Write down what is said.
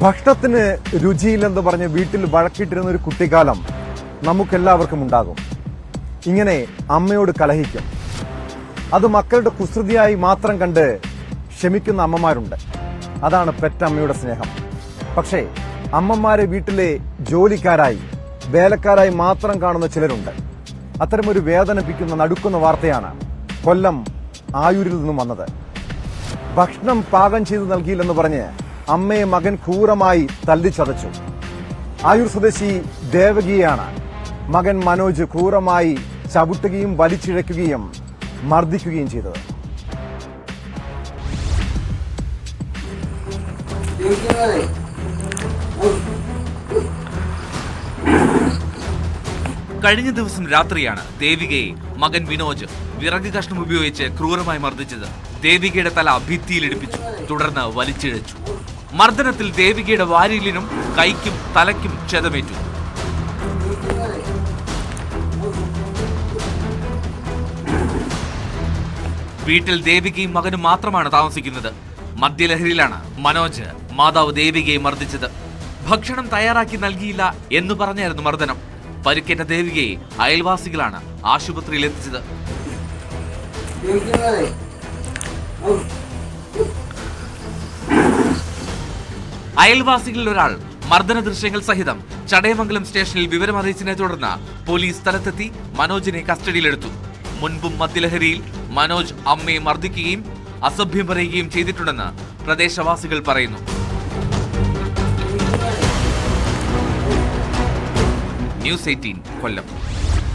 ഭക്ഷണത്തിന് രുചിയില്ലെന്ന് പറഞ്ഞ് വീട്ടിൽ വഴക്കിട്ടിരുന്ന ഒരു കുട്ടിക്കാലം നമുക്കെല്ലാവർക്കും ഉണ്ടാകും. ഇങ്ങനെ അമ്മയോട് കലഹിക്കും. അത് മക്കളുടെ കുസൃതിയായി മാത്രം കണ്ട് ക്ഷമിക്കുന്ന അമ്മമാരുണ്ട്. അതാണ് പെറ്റമ്മയുടെ സ്നേഹം. പക്ഷേ അമ്മമാരെ വീട്ടിലെ ജോലിക്കാരായി, വേലക്കാരായി മാത്രം കാണുന്ന ചിലരുണ്ട്. അത്തരമൊരു വേദനിപ്പിക്കുന്ന നടുക്കുന്ന വാർത്തയാണ് കൊല്ലം ആയൂരിൽ നിന്നും വന്നത്. ഭക്ഷണം പാകം ചെയ്ത് നൽകിയില്ലെന്ന് പറഞ്ഞ് അമ്മയെ മകൻ ക്രൂരമായി തല്ലിച്ചതച്ചു. ആയൂർ സ്വദേശി ദേവകിയെയാണ് മകൻ മനോജ് ക്രൂരമായി ചവിട്ടുകയും വലിച്ചിഴയ്ക്കുകയും മർദ്ദിക്കുകയും ചെയ്തത്. കഴിഞ്ഞ ദിവസം രാത്രിയാണ് ദേവികയെ മകൻ വിനോജ് വിറക് കഷ്ണം ഉപയോഗിച്ച് ക്രൂരമായി മർദ്ദിച്ചത്. ദേവികയുടെ തല ഭിത്തിയിലിടിപ്പിച്ചു, തുടർന്ന് വലിച്ചിഴച്ചു. മർദ്ദനത്തിൽ ദേവികയുടെ വാരിലിനും കൈക്കും തലയ്ക്കും ക്ഷതമേറ്റു. വീട്ടിൽ ദേവികയും മകനും മാത്രമാണ് താമസിക്കുന്നത്. മദ്യലഹരിയിലാണ് മനോജ് മാതാവ് ദേവികയെ മർദ്ദിച്ചത്. ഭക്ഷണം തയ്യാറാക്കി നൽകിയില്ല എന്ന് പറഞ്ഞായിരുന്നു മർദ്ദനം. പരിക്കേറ്റ ദേവികയെ അയൽവാസികളാണ് ആശുപത്രിയിൽ എത്തിച്ചത്. അയൽവാസികളിൽ ഒരാൾ മർദ്ദന ദൃശ്യങ്ങൾ സഹിതം ചടയമംഗലം സ്റ്റേഷനിൽ വിവരമറിയിച്ചതിനെ തുടർന്ന് പോലീസ് സ്ഥലത്തെത്തി മനോജിനെ കസ്റ്റഡിയിലെടുത്തു. മുൻപും മദ്യലഹരിയിൽ മനോജ് അമ്മയെ മർദ്ദിക്കുകയും അസഭ്യം പറയുകയും ചെയ്തിട്ടുണ്ടെന്ന് പ്രദേശവാസികൾ പറയുന്നു. ന്യൂസ് 18 കൊല്ലം.